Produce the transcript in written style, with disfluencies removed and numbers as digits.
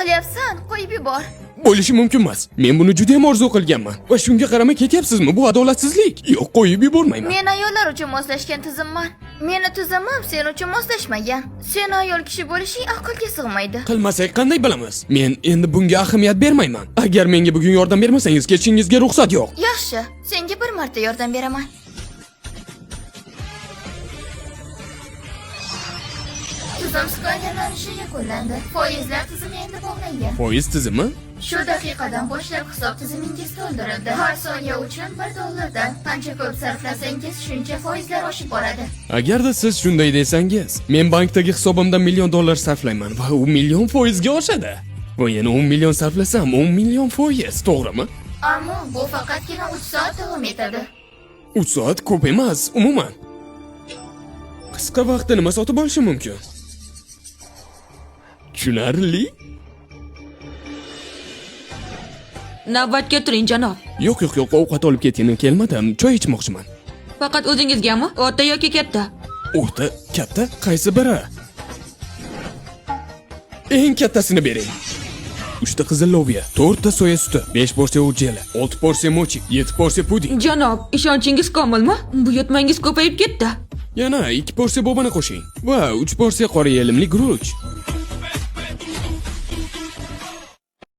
qilyapsan? Qo'yib yubor. Bo'lishi mumkin emas. Men buni juda ham orzu qilganman va shunga qaramay ketyapsizmi? Bu adolatsizlik. Yo'q, qo'yib yubormayman. Men ayollar uchun moslashgan tizimman. Meni tizimim sen uchun moslashmagan. Sen ayol kishi bo'lishing aqlga sig'maydi. Qilmasak qanday bilamiz? Men endi bunga ahamiyat bermayman. Agar menga bugun yordam bermasangiz, ketishingizga ruxsat yo'q. Yaxshi, senga bir marta yordam beraman. Tizim skanerlanishi yakunlandi. Foizlar tizimi endi bog'langan. Foiz tizimi? Shu daqiqadan boshlab hisob tizimingiz to'ldirildi. Har soniya uchun $1 dan qancha ko'p sarflasangiz, shuncha foizlar oshib boradi. Agarda siz shunday desangiz, men bankdagi hisobimdan $1,000,000 sarflayman va u million foizga oshadi. Va yana 10 million sarflasam, 10 million foiz, to'g'rimi? Ammo bu faqatgina 3 soat davom etadi. 3 soat ko'p emas, umuman. Qisqa vaqtda nima sotib olishi mumkin? Tushunarli? Navbatga turing, janob. Yo'q, ovqat olib ketgani kelmadim. Choy ichmoqchiman. Faqat o'zingizgami? O'rta yoki katta? O'rta, katta, qaysi biri? Eng kattasini bering. 3 ta qizil loviya, 4 ta soya suti, 5 porsiya ujjali, 6 porsiya mochi, 7 porsiya puding. Janob, ishonchingiz komilmi? Buyurtmangiz ko'payib ketdi. Yana 2 porsiya bobani qo'shing va 3 porsiya qora yelimli guruch.